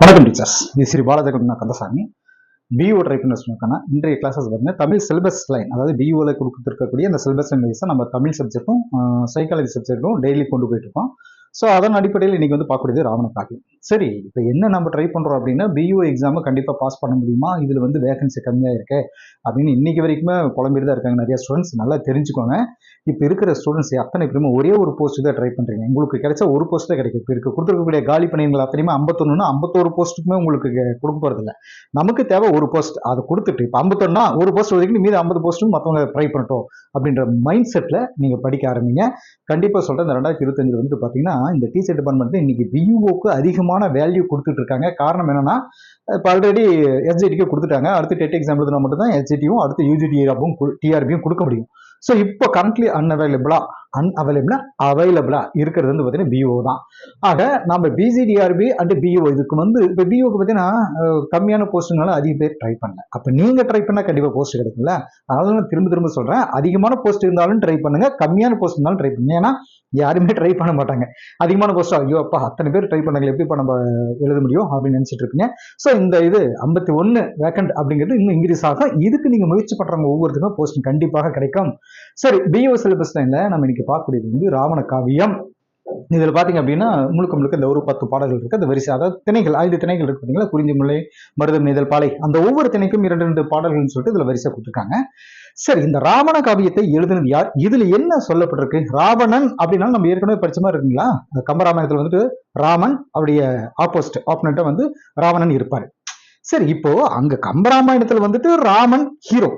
வணக்கம் டீச்சர்ஸ், இது Sri பாலஜெகன் Kandasamy. BEO try பண்ண இன்றைய கிளாஸஸ் பாருங்க. தமிழ் சிலபஸ் லைன், அதாவது பிஇஓல கொடுத்துருக்கக்கூடிய அந்த சிலபஸ் லைன் வைஸாக நம்ம தமிழ் சப்ஜெக்டும் சைக்காலஜி சப்ஜெக்டும் டெய்லி கொண்டு போயிட்டு இருக்கோம். ஸோ அதன் அடிப்படையில் இன்னைக்கு வந்து பார்க்கக்கூடியது ராவண காவியம். சரி, இப்போ என்ன நம்ம ட்ரை பண்ணுறோம் அப்படின்னா, பிஇஓ எக்ஸாமை கண்டிப்பாக பாஸ் பண்ண முடியுமா, இதில் வந்து வேகன்சி கம்மியாக இருக்கு அப்படின்னு இன்னைக்கு வரைக்குமே புலம்பிட்டு தான் இருக்காங்க நிறைய ஸ்டூடெண்ட்ஸ். நல்லா தெரிஞ்சுக்கோங்க, இப்போ இருக்கிற ஸ்டூடெண்ட்ஸ் அத்தனை பேருமே ஒரே ஒரு போஸ்ட் தான் ட்ரை பண்ணுறீங்க. உங்களுக்கு கிடைச்சா ஒரு போஸ்ட் தான் கிடைக்கும். இப்போ இருக்க கொடுத்துருக்கக்கூடிய காலி பணிகள் அத்தனையுமே 51 போஸ்ட்டுக்குமே உங்களுக்கு கொடுக்க போகிறது இல்லை. நமக்கு தேவை ஒரு போஸ்ட், அதை கொடுத்துட்டு இப்போ 51 ஒரு போஸ்ட் ஒதுக்கி மீது 50 போஸ்ட்டும் மற்றவங்க ட்ரை பண்ணட்டும் அப்படின்ற மைண்ட் செட்டில் நீங்கள் படிக்க ஆரம்பிங்க. கண்டிப்பாக சொல்கிறேன், இந்த 2025 வந்துட்டு பார்த்தீங்கன்னா இந்த டீச்சர் டிபார்ட்மெண்ட் இன்னைக்கு பிஇஓக்கு அதிகமான வேல்யூ கொடுத்துட்டு இருக்காங்க. காரணம் என்னன்னா, இப்போ ஆல்ரெடி எஸ்ஜிடிக்கு கொடுத்துட்டாங்க. அடுத்து டெட் எக்ஸாம் எழுதுனா மட்டும் தான் எஸ்ஜிடியும் அடுத்து யூஜிடிஆரும் டிஆர்பியும் கொடுக்க முடியும். ஸோ இப்போ கரண்ட்லி அவைலபிளா இருக்கிறது வந்து பார்த்தீங்கன்னா பிஓ தான். ஆக நம்ம பிஜிடிஆர்பி அண்ட் பிஓ இதுக்கு வந்து இப்போ பிஓக்கு பார்த்தீங்கன்னா கம்மியான போஸ்ட்டுனால அதிக பேர் ட்ரை பண்ணல. அப்போ நீங்கள் ட்ரை பண்ணால் கண்டிப்பாக போஸ்ட் கிடைக்கும்ல. அதனால நான் திரும்ப சொல்கிறேன், அதிகமான போஸ்ட் இருந்தாலும் ட்ரை பண்ணுங்க, கம்மியான போஸ்ட் இருந்தாலும் ட்ரை பண்ணுங்க. ஏன்னா யாருமே ட்ரை பண்ண மாட்டாங்க. அதிகமான போஸ்ட் ஐயோ அப்பா அத்தனை பேர் ட்ரை பண்ணாங்க, எப்படி இப்போ நம்ம எழுத முடியும் அப்படின்னு நினச்சிட்டு இருப்பீங்க. ஸோ இந்த இது 51 வேக்கண்ட் அப்படிங்கிறது இன்னும் இன்க்ரீஸ் ஆகும். இதுக்கு நீங்கள் முயற்சி பண்ணுறவங்க ஒவ்வொருத்தருக்கும் போஸ்டிங் கண்டிப்பாக கிடைக்கும். சரி, பிஓ சிலபஸ் லைன்ல நம்ம இன்னைக்கு பார்க்கக்கூடியது வந்து ராவண காவியம். இதில் பார்த்தீங்க அப்படின்னா முழுக்க இந்த ஒரு 10 பாடல்கள் இருக்கு. அந்த வரிசை, அதாவது திணைகள் 5 திணைகள் இருக்கு பார்த்தீங்களா, குறிஞ்சி முல்லை மருதம் நெய்தல் பாலை, அந்த ஒவ்வொரு திணைக்கும் 2 பாடல்கள்னு சொல்லிட்டு இதுல வரிசை கொடுத்துருக்காங்க. சரி, இந்த ராவண காவியத்தை எழுதுனது யார், இதுல என்ன சொல்லப்பட்டிருக்கு? ராவணன் அப்படின்னா நம்ம ஏற்கனவே படிச்ச மாதிரி இருக்குங்களா, கம்பராமாயணத்துல வந்துட்டு ராமன் அவருடைய ஆப்போனண்டா வந்து ராவணன் இருப்பாரு. சரி, இப்போ அங்க கம்பராமாயணத்துல வந்துட்டு Raman hero,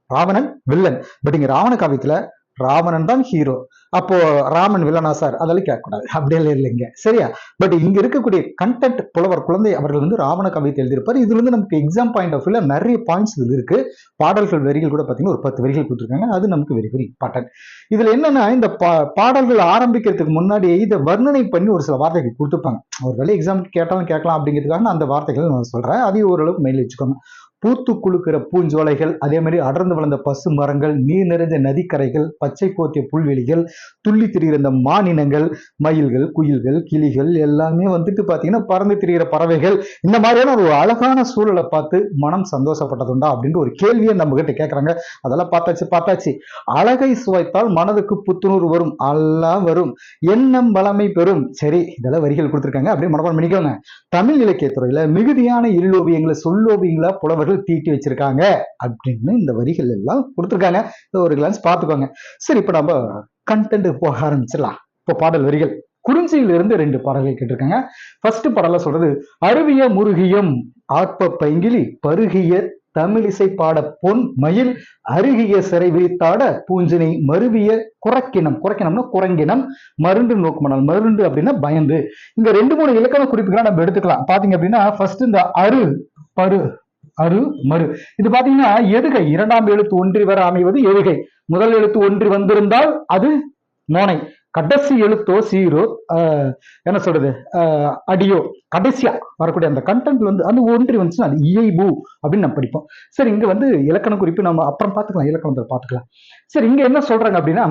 Ravanan villain. But இங்க ராவண காவியத்துல ராவணன் தான் ஹீரோ. அப்போ ராமன் வில்லனா சார், அதெல்லாம் கேட்கக்கூடாது, அப்படியே இல்லைங்க, சரியா? பட் இங்க இருக்கக்கூடிய கண்டென்ட், புலவர் குழந்தை அவர்கள் வந்து ராவண கவிதை எழுதியிருப்பாரு. இதுல வந்து நமக்கு எக்ஸாம் பாயிண்ட் ஆஃப் வியூல நிறைய பாயிண்ட்ஸ் இதுல இருக்கு. பாடல்கள் வரிகள் கூட பாத்தீங்கன்னா ஒரு 10 வரிகள் கொடுத்துருக்காங்க. அது நமக்கு வெரி வெரி இம்பார்ட்டன்ட். இதுல என்னன்னா, இந்த பாடல்கள் ஆரம்பிக்கிறதுக்கு முன்னாடி இதை வர்ணனை பண்ணி ஒரு சில வார்த்தைகள் கொடுத்துருப்பாங்க. ஒரு வேலை எக்ஸாம் கேட்டாலும் கேட்கலாம் அப்படிங்கிறதுக்காக நான் அந்த வார்த்தைகள் நான் சொல்றேன். அதையும் ஓரளவுக்கு மெயில் வச்சுக்கோங்க. பூத்து குலுக்கிற பூஞ்சோலைகள், அதே மாதிரி அடர்ந்து வளர்ந்த பசு மரங்கள், நீர் நிறைந்த நதிக்கரைகள், பச்சை போத்திய புல்வெளிகள், துள்ளி திரிகிற இந்த மானினங்கள், மயில்கள், குயில்கள், கிளிகள் எல்லாமே வந்துட்டு பாத்தீங்கன்னா பறந்து திரிகிற பறவைகள், இந்த மாதிரியான ஒரு அழகான சூழலை பார்த்து மனம் சந்தோஷப்பட்டதுண்டா அப்படின்ட்டு ஒரு கேள்வியை நம்ம கிட்ட கேட்கறாங்க. அதெல்லாம் பார்த்தாச்சு. அழகை சுவைத்தால் மனதுக்கு புத்துணர்வு வரும், எல்லாம் வரும், எண்ணம் வளமை பெறும். சரி, இதெல்லாம் வரிகள் கொடுத்துருக்காங்க, அப்படியே மனப்பாடம் பண்ணிக்கோங்க. தமிழ் இலக்கியத்துறையில மிகுதியான இல்லோவியங்களை சொல்லோவியங்களா புலவர்கள் தீட்டி வச்சிருக்காங்க அப்படின்னு இந்த வரிகள் எல்லாம் கொடுத்துருக்காங்க. ஒரு கிளான்ஸ் பார்த்துக்கோங்க. சரி, இப்ப நம்ம கண்டென்ட் போக ஆரம்பிச்சிடலாம். இப்போ பாடல் வரிகள் குறிஞ்சியில இருந்து 2 பாடல்கள் கேட்டிருக்காங்க. ஃபர்ஸ்ட் பாடல சொல்றது, அருவிய முருகியம் ஆற்ப பைங்கிலி பருகிய தமிழிசை பாட பொன் மயில் அருகிய சிறை விரித்தாட பூஞ்சினை மருவிய குறக்கினம்னா குரங்கினம் மருண்டு நோக்குமனால், மருண்டு அப்படின்னா பயந்து. இங்க 2-3 இலக்கண குறிப்புகளை நம்ம எடுத்துக்கலாம். பாத்தீங்க அப்படின்னா ஃபர்ஸ்ட் இந்த அரு மறு, இது பாத்தீங்கன்னா எதுகை, 2ஆம் எழுத்து ஒன்றி வர அமைவது எதுகை. முதல் எழுத்து ஒன்றி வந்திருந்தால் அது மோனை, கடைசி எழுத்தோ சீரோ என்ன சொல்றது அடியோ, கடைசியா வரக்கூடிய அந்த கண்டென்ட் வந்து அந்த ஒன்றி வந்துச்சுன்னா அது இயைபு அப்படின்னு நம்ம படிப்போம். சரி, இங்க வந்து இலக்கண குறிப்பு நம்ம அப்புறம் பார்த்துக்கலாம், இலக்கணத்தை பார்த்துக்கலாம். சரி, இங்க என்ன சொல்றாங்க அப்படின்னா,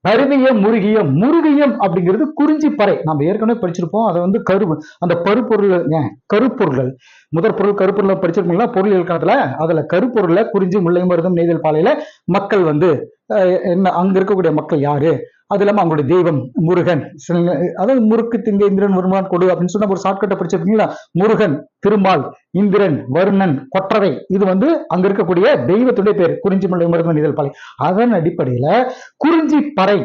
அருவிய முருகியம் அப்படிங்கிறது குறிஞ்சி பறை. நம்ம ஏற்கனவே படிச்சிருப்போம். அதை வந்து அந்த கருப்பொருள், முதற் பொருள் கருப்பொருள் படிச்சிருக்கீங்களா பொருள் இலக்கணத்துல. அதுல கருப்பொருள்ல குறிஞ்சி முல்லை மருதம் நெய்தல் பாலையில மக்கள் வந்து என்ன, அங்க இருக்கக்கூடிய மக்கள் யாரு, அது இல்லாம அவங்களுடைய தெய்வம் முருகன், அதாவது முறுக்கு திங்க இந்திரன் வருமான் கொடு அப்படின்னு சொன்னா ஒரு ஷார்ட்கட்டை படிச்சிருக்கீங்களா. முருகன், திருமால், இந்திரன், வருணன், கொற்றவை, இது வந்து அங்க இருக்கக்கூடிய தெய்வத்துடைய பேர். குறிஞ்சி முல்லை மருதம் நெய்தல் பாலை. அதன் அடிப்படையில குறிஞ்சி பறை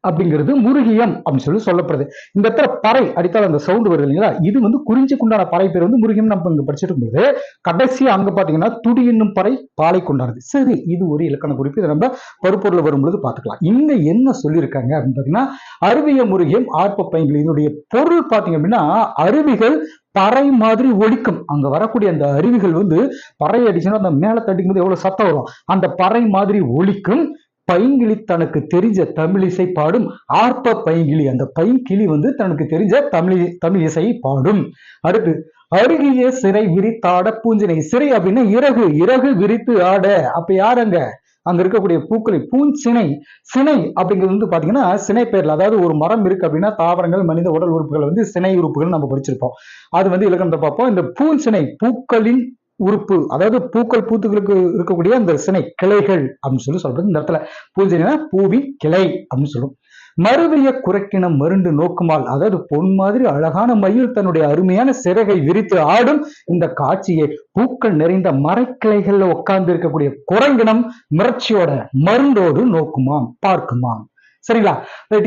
அப்படிங்கிறது முருகியம் அப்படின்னு சொல்லப்படுது. இந்த இடத்துல பறை அடித்தால் அந்த சவுண்ட் வருது இல்லைங்களா, இது வந்து குறிஞ்சிக்குண்டான பறை பேர் வந்து முருகியம். நம்ம இங்க படிச்சுட்டு இருக்கும்போது கடைசி அங்க பாத்தீங்கன்னா துடி என்னும் பறை பாலை கொண்டாடுது. சரி, இது ஒரு இலக்கண குறிப்பு. இதை நம்ம பருப்பொருள் வரும்பொழுது பார்த்துக்கலாம். இங்க என்ன சொல்லியிருக்காங்க அப்படின்னு பாத்தீங்கன்னா, அருவிய முருகியம் ஆற்ப பைங்கிலி, இதனுடைய பொருள் பாத்தீங்க அப்படின்னா, அருவிகள் பறை மாதிரி ஒலிக்கும். அங்க வரக்கூடிய அந்த அருவிகள் வந்து பறை அடிச்சுன்னா அந்த மேல தட்டிக்கும் போது எவ்வளவு சத்தம் வரும், அந்த பறை மாதிரி ஒலிக்கும். பைங்கிளி தனக்கு தெரிஞ்ச தமிழிசை பாடும் ஆற்ப பைங்கிளி, அந்த பைங்கிளி வந்து தனக்கு தெரிஞ்ச தமிழ் இசை பாடும். அடுத்து அருகிய சிறை விரித்தாட பூஞ்சினை, சிறை அப்படின்னா இறகு விரித்து ஆட. அப்ப யாருங்க, அங்க இருக்கக்கூடிய பூக்களை பூஞ்சினை. சினை அப்படிங்கிறது வந்து பாத்தீங்கன்னா சினை பெயர்ல, அதாவது ஒரு மரம் இருக்கு அப்படின்னா தாவரங்கள் மனித உடல் உறுப்புகள் வந்து சினை உறுப்புகள் நம்ம படிச்சிருப்போம். அது வந்து இலக்கணத்தை பார்ப்போம். இந்த பூஞ்சினை பூக்களின் உறுப்பு, அதாவது பூக்கள் பூத்துக்களுக்கு இருக்கக்கூடிய அந்த சினை கிளைகள் அப்படின்னு சொல்லி சொல்றது. இந்த இடத்துல பூஞ்சினா பூவின் கிளை அப்படின்னு சொல்லும். மறுவிய குறைக்கினம் மருண்டு நோக்குமால், அதாவது பொன் மாதிரி அழகான மயில் தன்னுடைய அருமையான சிறகை விரித்து ஆடும் இந்த காட்சியை பூக்கள் நிறைந்த மரக்கிளைகள்ல உட்கார்ந்து இருக்கக்கூடிய குரங்கினம் மிரட்சியோட மருந்தோடு நோக்குமாம் பார்க்குமாம். சரிங்களா?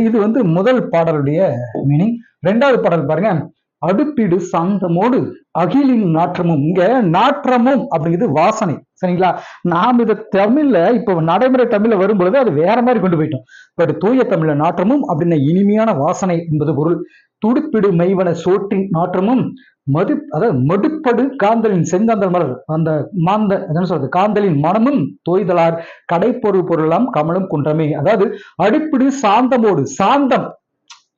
இது வந்து முதல் பாடலுடைய மீனிங். ரெண்டாவது பாடல் பாருங்க. அடுப்பிடு சாந்தமோடு அகிலின் நாற்றமும். இங்க நாற்றமும் அப்படிங்கிறது வாசனை. சரிங்களா? நாம் இதை தமிழ்ல இப்ப நடைமுறை தமிழ்ல வரும்பொழுது அது வேற மாதிரி கொண்டு போயிட்டோம். பட் தூய தமிழ்ல நாற்றமும் அப்படின்னா இனிமையான வாசனை என்பது பொருள். துடுப்பிடு மெய்வன சோற்றின் நாற்றமும் அதாவது மடுப்படு காந்தலின் செங்காந்தல் மலர், அந்த என்ன சொல்றது காந்தலின் மனமும் தோய்தலார் கடைப்பொருள் பொருளாம் கமலம் குன்றமே. அதாவது அடுப்பிடு சாந்தமோடு, சாந்தம்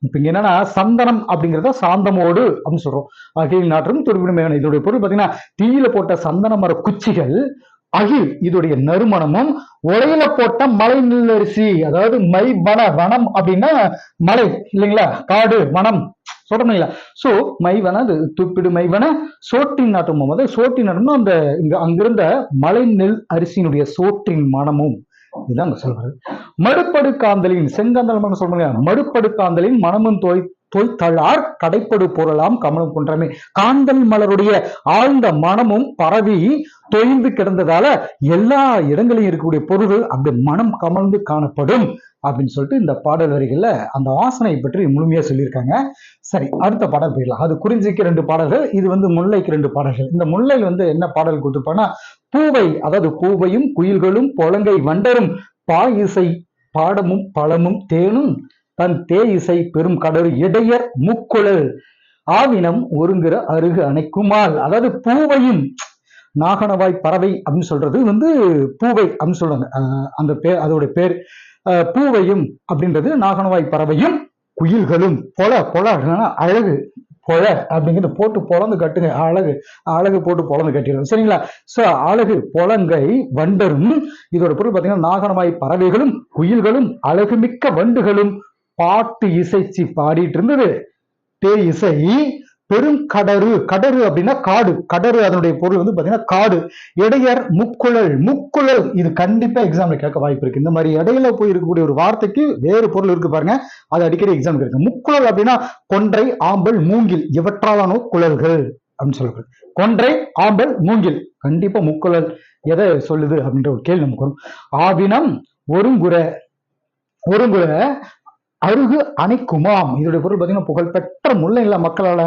இப்ப இங்க என்னன்னா சந்தனம் அப்படிங்கிறத சாந்தமோடு அப்படின்னு சொல்றோம். அகில் நாற்றும் துருவிடுமையான இதோடைய பொருள் பாத்தீங்கன்னா தீயில போட்ட சந்தன மர குச்சிகள், அகில் இதோடைய நறுமணமும், உலையில போட்ட மலை நெல்லரிசி, அதாவது மை வன, வனம் அப்படின்னா மலை இல்லைங்களா, காடு வனம் சொல்றோம் இல்லைங்களா. சோ மைவன, அது துப்பிடு மைவன சோற்றின் நாட்டமும், அதாவது சோற்றின் நாட்டமும் அந்த அங்கிருந்த மலை நெல் அரிசியினுடைய சோற்றின் மனமும். இதுதான் சொல்றது. மடுப்படு காந்தலின் செங்காந்தல் சொல்றாங்க. மடுப்படு காந்தலின் மனமும் தோய்த்தளார் கடைப்படு பொருளாம் கமலம் குன்றமே. காந்தல் மலருடைய ஆழ்ந்த மனமும் பரவி தொய்ந்து கிடந்ததால எல்லா இடங்களிலும் இருக்கக்கூடிய பொருள்கள் அப்படி மனம் கமழ்ந்து காணப்படும் அப்படின்னு சொல்லிட்டு இந்த பாடல் வரிகள்ல அந்த வாசனை பற்றி முழுமையா சொல்லியிருக்காங்க. சரி, அடுத்த பாடல் போயிடலாம். அது குறிஞ்சிக்கு 2 பாடல்கள், இது வந்து முல்லைக்கு 2 பாடல்கள். இந்த முல்லையில் வந்து என்ன பாடல் கொடுத்துருப்பான்னா பூவை, அதாவது பூவையும் குயில்களும் பொலங்கை வண்டரும் பா இசை பாடமும் பழமும் தேனும் தன் தே இசை பெரும் கடறு இடையர் முக்குழல் ஆவினம் ஒருங்கிற அருகு அணைக்குமால். அதாவது பூவையும் நாகனவாய் பறவை அப்படின்னு சொல்றது வந்து பூவை அப்படின்னு சொல்றாங்க. அந்த பேர், அதோட பேர் பூவையும் அப்படின்றது நாகனவாய் பறவையும் குயில்களும் பொல அழகு பொழ அப்படிங்கிறது போட்டு பொழந்து கட்டுங்க, அழகு அழகு போட்டு பொழந்து கட்டிடும். சரிங்களா? சோ அழகு பொலங்கை வண்டரும், இதோட பொருள் பாத்தீங்கன்னா நாகனவாய் பறவைகளும் குயில்களும் அழகுமிக்க வண்டுகளும் பாட்டு இசைச்சி பாடிட்டு இருந்தது. தே இசை பெரும் கடறு, கடறு அப்படின்னா காடு, கடறு அதனுடைய பொருள் வந்து பாத்தீங்கன்னா காடு. இடையர் முக்குழல், முக்குழல் இது கண்டிப்பா எக்ஸாம்ல கேட்க வாய்ப்பு இருக்கு. இந்த மாதிரி இடையில போய் இருக்கக்கூடிய ஒரு வார்த்தைக்கு வேறு பொருள் இருக்கு பாருங்க, அது அடிக்கடி எக்ஸாம் இருக்கு. முக்குழல் அப்படின்னா கொன்றை ஆம்பல் மூங்கில் இவற்றாலானோ குழல்கள் அப்படின்னு சொல்றது. கொன்றை ஆம்பல் மூங்கில், கண்டிப்பா முக்குழல் எதை சொல்லுது அப்படின்ற ஒரு கேள்வி நமக்கு வரும். ஆவினம் ஒருங்குற, ஒருங்குற அருகு அணைக்குமாம். இதோட பொருள் பாத்தீங்கன்னா புகழ்பெற்ற முல்லைநில மக்களால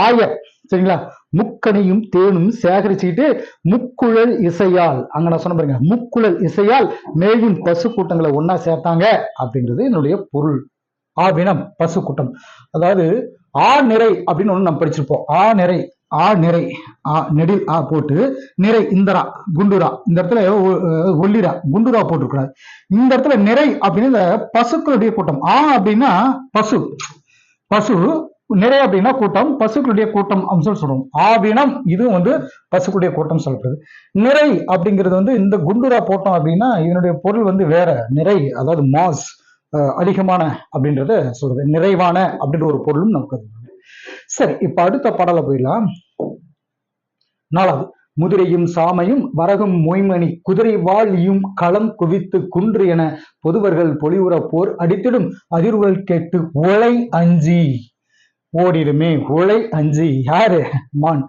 ஆயர், சரிங்களா, முக்கனியும் தேனும் சேகரிச்சுக்கிட்டு முக்குழல் இசையால், அங்க நான் சொன்ன பாருங்க முக்குழல் இசையால் மேயும் பசு கூட்டங்களை ஒன்னா சேர்த்தாங்க அப்படின்றது என்னுடைய பொருள். ஆவினம் பசு கூட்டம், அதாவது ஆ நிறை அப்படின்னு ஒண்ணு நம்ம படிச்சிருப்போம். ஆ நிறை, ஆ நிறை, ஆ நெடில் ஆ போட்டு நிறை இந்தரா குண்டுரா, இந்த இடத்துல ஒல்லிரா குண்டுரா போட்டிருக்கிறார். இந்த இடத்துல நிறை அப்படின்னு இந்த பசுக்களுடைய கூட்டம். ஆ அப்படின்னா பசு, பசு, நிறை அப்படின்னா கூட்டம், பசுக்களுடைய கூட்டம் அப்படின்னு சொல்றோம். ஆவினம் இதுவும் வந்து பசுக்களுடைய கூட்டம் சொல்லப்படுது. நிறை அப்படிங்கிறது வந்து இந்த குண்டுரா போட்டோம் அப்படின்னா இதனுடைய பொருள் வந்து வேற. நிறை அதாவது மாஸ், அதிகமான அப்படின்றத சொல்றது. நிறைவான அப்படின்ற ஒரு பொருளும் நமக்கு. சரி, இப்ப அடுத்த பாடல போயிடலாம். 4வது முதிரையும் சாமையும் வரகும் மொய்மணி குதிரை வாழியும் களம் குவித்து குன்று என பொதுவர்கள் பொலிவுற போர் அடித்திடும் அதிர்வுகள் கேட்டு ஒளை அஞ்சி ஓடிடுமே. ஒளை அஞ்சி யாரு? மான்.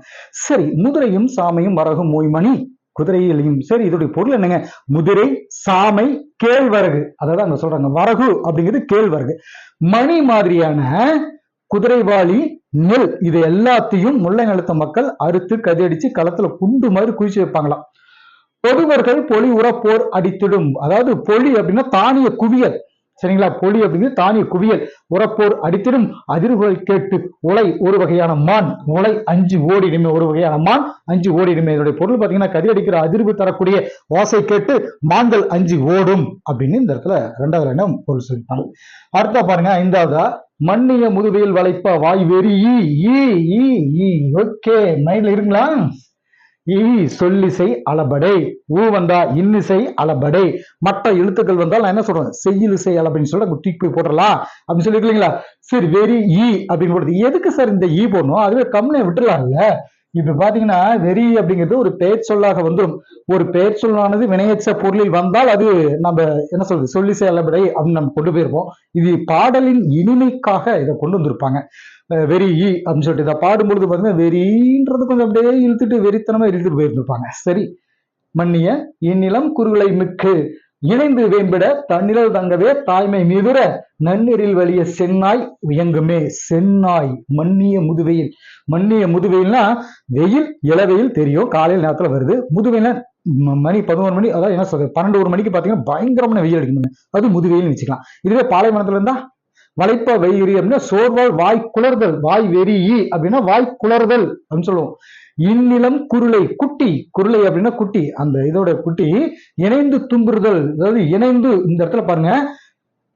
சரி, முதிரையும் சாமையும் வரகும் மொய்மணி குதிரையிலையும். சரி, இதோடைய பொருள் என்னங்க? முதிரை, சாமை, கேழ்வரகு, அதாவது அங்க சொல்றாங்க வரகு அப்படிங்கிறது கேழ்வரகு. மணி மாதிரியான குதிரைவாளி நெல், இது எல்லாத்தையும் முல்லை நிலத்த மக்கள் அறுத்து கதியடிச்சு களத்துல குண்டு மாதிரி குவிச்சு வைப்பாங்களாம். பொதுவர்கள் பொலி உர போர் அடித்திடும், அதாவது பொலி அப்படின்னா தானிய குவியல், சரிங்களா, பொலி அப்படிங்கிறது தானிய குவியல். உரப்போர் அடித்திடும் அதிர்வுகள் கேட்டு உலை ஒரு வகையான மான், உலை அஞ்சு ஓடிடுமே, ஒரு வகையான மான் அஞ்சு ஓடிடுமே. இதனுடைய பொருள் பாத்தீங்கன்னா கதி அடிக்கிற அதிர்வு தரக்கூடிய வாசை கேட்டு மான்கள் அஞ்சு ஓடும் அப்படின்னு இந்த இடத்துல 2வது இடம் பொருள் சொல்லிட்டாங்க. அடுத்த பாருங்க 5வதா மண்ணிய முதுவையில் வளைப்ப வாய் வெறி ஈ ஈ ஈ. ஓகே, மைண்ட்ல இருக்குங்களா? ஈ சொல்லிசை அளபடை, ஊ வந்தா இன்னிசை அளபடை, மற்ற எழுத்துக்கள் வந்தால் நான் என்ன சொல்றேன், செய்யுளிசை அளபடின்னு சொல்ல தூக்கி போய் போட்டுடலாம் அப்படின்னு சொல்லிருக்கீங்களா. சரி, வெரி ஈ அப்படின்னு போடுறது எதுக்கு சார் இந்த ஈ போடணும், அதுவே கம்முனே விட்டுலாம்ல. இப்ப பாத்தீங்கன்னா வெறி அப்படிங்கிறது ஒரு பெயர் சொல்லாக வந்துடும். ஒரு பெயர் சொல்லானது வினையச்ச பொருளில் வந்தால் அது நம்ம என்ன சொல்றது, சொல்லிசை அளபடை அப்படின்னு நம்ம கொண்டு போயிருப்போம். இது பாடலின் இனிமைக்காக இதை கொண்டு வந்திருப்பாங்க. வெறி அப்படின்னு சொல்லிட்டு இதை பாடும்பொழுது பாத்தீங்கன்னா வெறின்றது கொஞ்சம் அப்படியே இழுத்துட்டு வெறித்தனமா இழுத்துட்டு போயிருந்திருப்பாங்க. சரி, மன்னிய இந்நிலம் குறுகளை மிக்கு இணைந்து வேம்பிட தன்னிழல் தங்கவே தாய்மை மீதுர நன்னீரில் வலிய சென்னாய் உயங்குமே. சென்னாய் மன்னிய முதுவெயில். மன்னிய முதுவெயில்னா வெயில், இளவெயில் தெரியும், காலையில் நேரத்துல வருது. முதுவெயில மணி 11 மணி, அதாவது என்ன சொல்றது 12 மணிக்கு பாத்தீங்கன்னா பயங்கரமான வெயில் அடிக்கணும், அது முதுவெயில் வச்சுக்கலாம். இதுவே பாலைவனத்துல இருந்தா வளைப்ப வெயிரி அப்படின்னா சோர்வால் வாய் குளர்தல், வாய் வெறி அப்படின்னா வாய் குளர்தல் அப்படின்னு சொல்லுவோம். இந்நிலம் குருளை, குட்டி குருளை அப்படின்னா குட்டி, அந்த இதோட குட்டி இணைந்து துன்புறுதல், அதாவது இணைந்து இந்த இடத்துல பாருங்க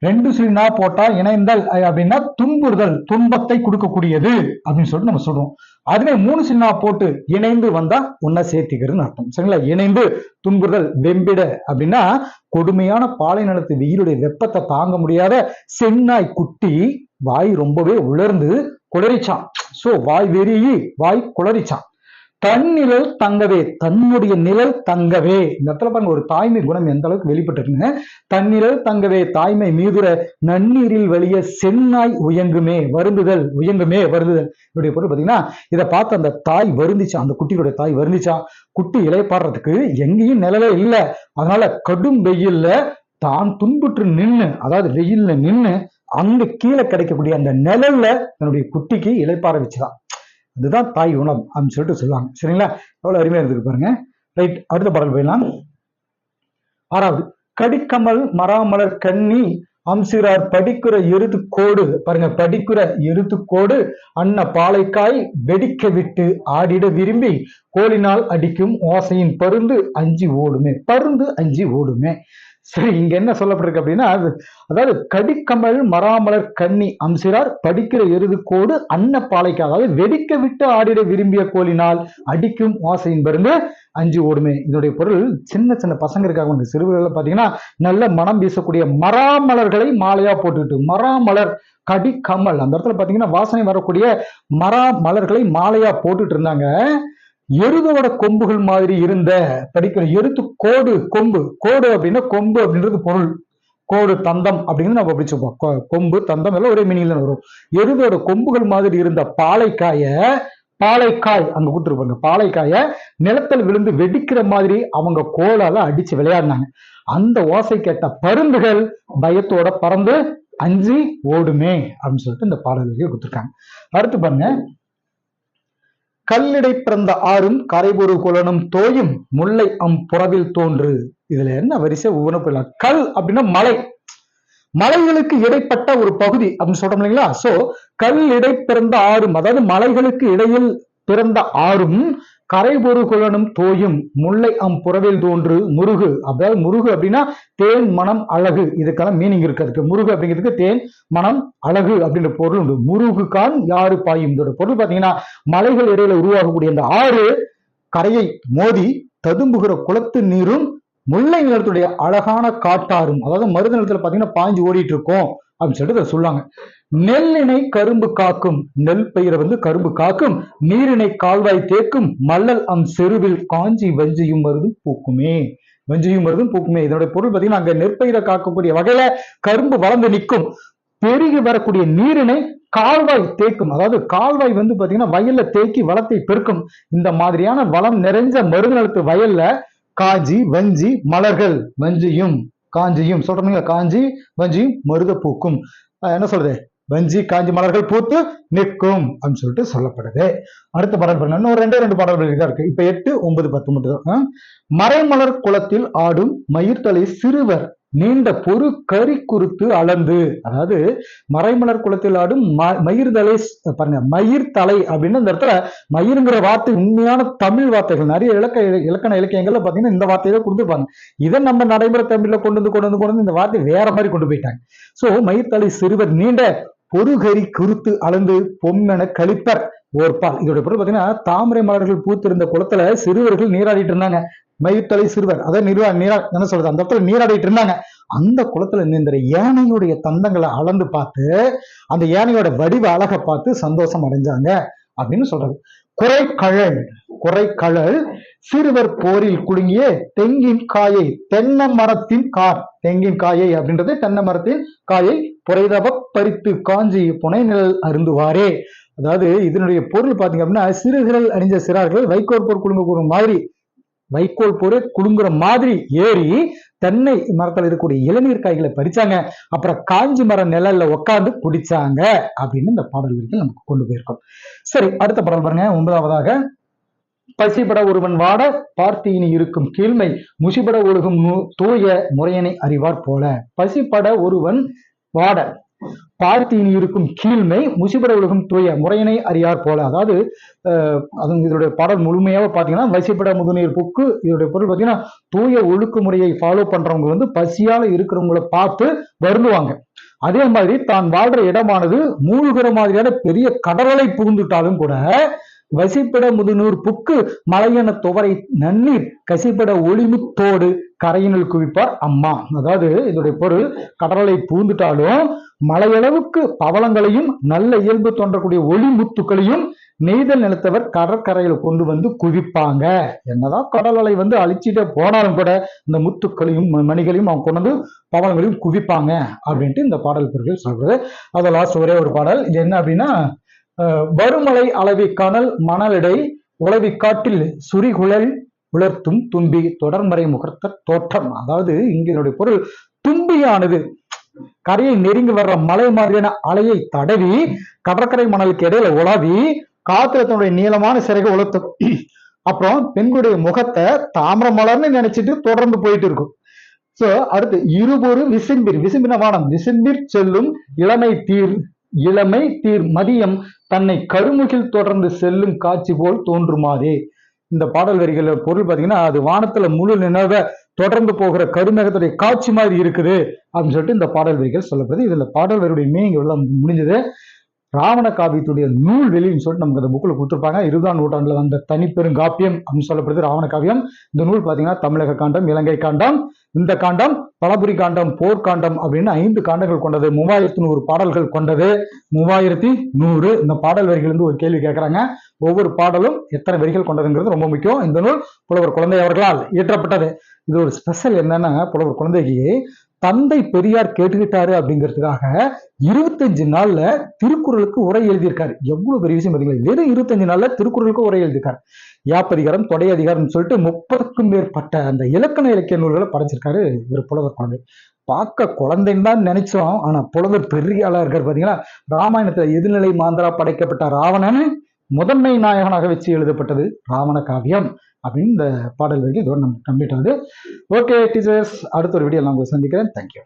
2 சிலினா போட்டா இணைந்தல் அப்படின்னா துன்புறுதல், துன்பத்தை கொடுக்கக்கூடியது அப்படின்னு சொல்லிட்டு நம்ம சொல்றோம். அதுவே 3 சிலினா போட்டு இணைந்து வந்தா ஒன்னா சேர்த்திக்கிறதுன்னு அர்த்தம். சரிங்களா, இணைந்து துன்புறுதல். வெம்பிட அப்படின்னா கொடுமையான பாலை நிலத்து வெயிலுடைய வெப்பத்தை தாங்க முடியாத சென்னாய் குட்டி வாய் ரொம்பவே உலர்ந்து குளறிச்சான். சோ வாய் வெறி, வாய் குளறிச்சான். தன்னிழல் தங்கவே, தன்னுடைய நிழல் தங்கவே. இந்த இடத்துல பாருங்க ஒரு தாய்மை குணம் எந்த அளவுக்கு வெளிப்பட்டிருக்குங்க. தன்னிழல் தங்கவே தாய்மை மீதுர நன்னீரில் வலிய சென்னாய் உயங்குமே, வருந்துதல், உயங்குமே வருந்துதல். இதோடைய பொருள் பாத்தீங்கன்னா இதை பார்த்து அந்த தாய் வருந்திச்சான், அந்த குட்டியோட தாய் வருந்திச்சான். குட்டி இலைப்பாடுறதுக்கு எங்கேயும் நிழலே இல்லை, அதனால கடும் வெயில்ல தான் துன்புற்று நின்று, அதாவது வெயில்ல நின்று அங்க கீழே கிடைக்கக்கூடிய அந்த நிழல்ல தன்னுடைய குட்டிக்கு இலைப்பாற வச்சுதான். அதுதான் தாய் குணம் அப்படின்னு சொல்லிட்டு சொல்லுவாங்க. சரிங்களா, எவ்வளவு அருமையா இருக்கு பாருங்க. ரைட், அடுத்த பாடல் போயிடலாம். 6வது, கடிக்கமல் மராமலர் கண்ணி அம்சிறார் படிக்கிற எருது கோடு. பாருங்க, படிக்கிற எருது கோடு அன்ன பாலைக்காய் வெடிக்க விட்டு ஆடிட விரும்பி கோலினால் அடிக்கும் ஓசையின் பருந்து அஞ்சி ஓடுமே. பருந்து அஞ்சி ஓடுமே. சரி, இங்க என்ன சொல்லப்பட்டிருக்கு அப்படின்னா, அதாவது கடிக்கமல் மராமலர் கண்ணி அம்சிறார் படிக்கிற எருது கோடு அன்ன பாலைக்காய், அதாவது வெடிக்க விட்டு ஆடிட விரும்பிய கோலினால் அடிக்கும் ஓசையின் பருந்து அஞ்சு ஓடுமே. இதனுடைய பொருள் சின்ன சின்ன பசங்க இருக்காங்க, சிறுவர்கள் பாத்தீங்கன்னா நல்ல மனம் வீசக்கூடிய மராமலர்களை மாலையா போட்டுக்கிட்டு, மராமலர் கடிக்கமல் அந்த இடத்துல பாத்தீங்கன்னா வாசனை வரக்கூடிய மராமலர்களை மாலையா போட்டுட்டு இருந்தாங்க. எருதோட கொம்புகள் மாதிரி இருந்த படிக்கிற எருத்து கோடு, கொம்பு, கோடு அப்படின்னா கொம்பு அப்படின்றது பொருள், கோடு தந்தம் அப்படின்னு நம்ம படிச்சுப்போம். கொம்பு தந்தம் எல்லாம் ஒரே மீனிங்ல வரும். எருதோட கொம்புகள் மாதிரி இருந்த பாலைக்காய் அங்க கூட்டிருப்பாங்க, பாலைக்காய நிலத்தில் விழுந்து வெடிக்கிற மாதிரி அவங்க கோலால அடிச்சு விளையாடினாங்க. அந்த ஓசை கேட்ட பருந்துகள் பயத்தோட பறந்து அஞ்சி ஓடுமே அப்படின்னு சொல்லிட்டு இந்த பாடல்களை கொடுத்துருக்காங்க. அடுத்து பாருங்க, கல்லிடை பிறந்த ஆறும் கரைபொரு குலனும் தோயும் முல்லை புறவில் தோன்று. இதுல என்ன வரிசை ஒவ்வொன்று போயிடலாம். கல் அப்படின்னா மலை, மலைகளுக்கு இடைப்பட்ட ஒரு பகுதி அப்படின்னு சொல்றோம் இல்லைங்களா. சோ கல் இடை பிறந்த ஆறும், அதாவது மலைகளுக்கு இடையில் பிறந்த ஆறும் கரைபொரு குலனும் தோயும் முல்லை புறவில் தோன்று முருகு. அதாவது முருகு அப்படின்னா தேன் மனம் அழகு, இதுக்கெல்லாம் மீனிங் இருக்கு. முருகு அப்படிங்கிறதுக்கு தேன் மனம் அழகு அப்படின்ற பொருள் உண்டு. முருகுக்கான் யாரு பாயும். இதோட பொருள் பாத்தீங்கன்னா மலைகள் இடையில உருவாகக்கூடிய அந்த ஆறு கரையை மோதி ததும்புகிற குளத்து நீரும் முல்லை நிலத்துடைய அழகான காட்டாரும், அதாவது மருத நிலத்துல பாத்தீங்கன்னா பாஞ்சு ஓடிட்டு இருக்கோம் அப்படின்னு சொல்லிட்டு சொல்லுவாங்க. நெல்லினை கரும்பு காக்கும், நெல் பயிரை கரும்பு காக்கும், நீரினை கால்வாய் தேக்கும், மல்லல் செருவில் காஞ்சி வஞ்சியும் மருதும் பூக்குமே. வஞ்சியும் மருதும் பூக்குமே. இதனுடைய பொருள் பாத்தீங்கன்னா அங்க நெற்பயிரை காக்கக்கூடிய வகையில கரும்பு வளர்ந்து நிற்கும். பெருகி வரக்கூடிய நீரினை கால்வாய் தேக்கும், அதாவது கால்வாய் பாத்தீங்கன்னா வயல்ல தேக்கி வளத்தை பெருக்கும். இந்த மாதிரியான வளம் நிறைஞ்ச மருது நிலத்து வயல்ல காஞ்சி வஞ்சி மலர்கள், வஞ்சியும் காஞ்சியும் சொல்றீங்களா, காஞ்சி வஞ்சியும் மருத பூக்கும். என்ன சொல்றது, வஞ்சி காஞ்சி மலர்கள் பூத்து நிற்கும் அப்படின்னு சொல்லிட்டு சொல்லப்படுது. அடுத்த பாடல் பாருங்க, இன்னும் ரெண்டு பாடல்கள் தான் இருக்கு. இப்ப 8, 9, 10 மட்டும் தான். மறைமலர் குளத்தில் ஆடும் மயிர்தலை சிறுவர் நீண்ட பொறு கறி குறுத்து அளந்து. அதாவது மறைமலர் குளத்தில் ஆடும் மயிர்தலை, பாருங்க மயிர்தலை அப்படின்னு இந்த இடத்துல மயிருங்கிற வார்த்தை உண்மையான தமிழ் வார்த்தைகள் நிறைய இலக்கண இலக்கியங்கள்ல பாத்தீங்கன்னா இந்த வார்த்தையை கொடுத்துருப்பாங்க. இதை நம்ம நடைமுறை தமிழ்ல கொண்டு வந்து இந்த வார்த்தை வேற மாதிரி கொண்டு போயிட்டாங்க. சோ மயிர்தலை சிறுவர் நீண்ட பொறுகறி குறுத்து அளந்து பொம்மென கழிப்பர் ஓர்பால். இதோட பொருள் பாத்தீங்கன்னா, தாமரை மலர்கள் பூத்திருந்த குளத்துல சிறுவர்கள் நீராடிட்டு இருந்தாங்க. மயிர்த்தலை சிறுவர், அதாவது என்ன சொல்றது, அந்த இடத்துல நீராடிட்டு இருந்தாங்க. அந்த குளத்துல நின்ற யானையுடைய தந்தங்களை அளந்து பார்த்து அந்த யானையோட வடிவ அழகை பார்த்து சந்தோஷம் அடைஞ்சாங்க அப்படின்னு சொல்றது. குறைக்கழல் சிறுவர் போரில் குலுங்கிய தெங்கின் காயை, தென்னை மரத்தின் தெங்கின் காயை அப்படின்றது தென்னை மரத்தின் காயை புரைதவ பறித்து காஞ்சி புனை நிழல் அருந்துவாரே. அதாவது இதனுடைய பொருள் பாத்தீங்க அப்படின்னா, சிறுகள் அணிஞ்ச சிறார்கள் வைக்கோல் போர் குலுங்க மாதிரி, வைக்கோல் போர் குலுங்குற மாதிரி ஏறி தென்னை மரத்தில் இருக்கக்கூடிய இளநீர் காய்களை பறிச்சாங்க. அப்புறம் காஞ்சி மர நிழல்ல உட்காந்து குடிச்சாங்க அப்படின்னு இந்த பாடல் வரிகள் நமக்கு கொண்டு போயிருக்கோம். சரி, அடுத்த பாடல் பாருங்க. 9வதாக, பசிபட ஒருவன் வாட பார்த்தியினி இருக்கும் கீழ்மை முசிபட ஒழுகும் தூய முறையனை அறிவார் போல. பசிப்பட ஒருவன் வாட பார்த்தியினி இருக்கும் கீழ்மை முசிபட ஒழுகும் தூய முறையனை அறியார் போல. அதாவது இதோட பாடல் முழுமையாக பாத்தீங்கன்னா, வசிப்பட முதுநீர் புக்கு. இதோட பொருள் பாத்தீங்கன்னா, தூய ஒழுக்கு முறையை ஃபாலோ பண்றவங்க வந்து பசியால இருக்கிறவங்களை பார்த்து வருந்துவாங்க. அதே மாதிரி தான் வாழ்ற இடமானது மூழ்கிற மாதிரியான பெரிய கடலை புகுந்துட்டாலும் கூட வசிப்பட முதுநூர் புக்கு மலையென துவரை நன்னீர் கசிப்பட ஒளிமுத்தோடு கரையினில் குவிப்பார் அம்மா. அதாவது இதோடைய பொருள், கடலை பூந்துட்டாலும் மலையளவுக்கு பவளங்களையும் நல்ல இயல்பு தோன்றக்கூடிய ஒளிமுத்துக்களையும் நெய்தல் நிலத்தவர் கடற்கரையில கொண்டு வந்து குவிப்பாங்க. என்னதான் கடல் அலை வந்து அழிச்சிட்டே போனாலும் கூட இந்த முத்துக்களையும் மணிகளையும் அவங்க கொண்டு வந்து பவளங்களையும் குவிப்பாங்க அப்படின்ட்டு இந்த பாடல் பொருட்கள் சொல்றது. அது லாஸ்ட் ஒரே ஒரு பாடல். இது என்ன அப்படின்னா, வருமலை அளவி கனல் மணலிடை உளவி காட்டில் சுரிகுழல் உலர்த்தும் தும்பி தொடர்மறை முகர்த்த தோற்றம். அதாவது இங்கனுடைய பொருள், தும்பியானது கரையை நெருங்கி வர்ற மலை மாதிரியான அலையை தடவி கடற்கரை மணலுக்கு இடையில உழவி காத்துல தன்னுடைய நீளமான சிறைக உலர்த்தும். அப்புறம் பெண்களுடைய முகத்தை தாமிர மலர்னு நினைச்சிட்டு தொடர்ந்து போயிட்டு இருக்கும். சோ அடுத்து, இருபொரு விசும்பின வானம் விசும்பிற் செல்லும் இளமை தீர் மதியம் தன்னை கருமுகில் தொடர்ந்து செல்லும் காட்சி போல் தோன்றுமாதே. இந்த பாடல் வரிகள் பொருள் பாத்தீங்கன்னா, அது வானத்துல முழு நினைவ தொடர்ந்து போகிற கருமேகத்துடைய காட்சி மாதிரி இருக்குது அப்படின்னு சொல்லிட்டு இந்த பாடல் வரிகள் சொல்லப்படுது. இதுல பாடல் வரியுடைய மீனிங் எல்லாம் முடிஞ்சது. ராவண காவியத்துடைய நூல் வெளின்னு சொல்லிட்டு நமக்கு அந்த புக்கில் கொடுத்துருப்பாங்க. 20ஆம் நூற்றாண்டுல வந்த தனிப்பெரும் காப்பியம் அப்படின்னு சொல்லப்படுது ராவண காவியம். இந்த நூல் பாத்தீங்கன்னா, தமிழக காண்டம், இலங்கை காண்டம், இந்த காண்டம், பலபுரி காண்டம், போர்க்காண்டம் அப்படின்னு 5 காண்டங்கள் கொண்டது. 3100 பாடல்கள் கொண்டது. 3100. இந்த பாடல் வரிகள் இருந்து ஒரு கேள்வி கேட்கறாங்க. ஒவ்வொரு பாடலும் எத்தனை வரிகள் கொண்டதுங்கிறது ரொம்ப முக்கியம். இந்த நூல் புலவர் குழந்தை அவர்களால் இயற்றப்பட்டது. இது ஒரு ஸ்பெஷல் என்னன்னா, புலவர் குழந்தைக்கு தந்தை பெரியார் கேட்டுக்கிட்டாரு அப்படிங்கிறதுக்காக 25 நாள்ல திருக்குறளுக்கு உரை எழுதியிருக்காரு. எவ்வளவு பெரிய விஷயம் பாத்தீங்களா? வெறும் 25 நாள்ல திருக்குறளுக்கு உரை எழுதியிருக்காரு. யாப்பதிகாரம், தொடை அதிகாரம் சொல்லிட்டு 30க்கும் மேற்பட்ட அந்த இலக்கண இலக்கிய நூல்களை படைச்சிருக்காரு இவர் புலவர் குழந்தை. பார்க்க குழந்தைன்னு தான் நினைச்சோம், ஆனா புலவர் பெரிய ஆளா இருக்காரு. பாத்தீங்கன்னா, ராமாயணத்துல எதிர்நிலை மாந்தரா படைக்கப்பட்ட ராவணன் முதன்மை நாயகனாக வச்சு எழுதப்பட்டது ராவண காவியம் அப்படின்னு இந்த பாடல் வரைக்கும் இதோட நம்ம கம்ப்ளீட் ஆகுது. ஓகே டீச்சர்ஸ், அடுத்த ஒரு வீடியோ நான் உங்களை சந்திக்கிறேன். தேங்க்யூ.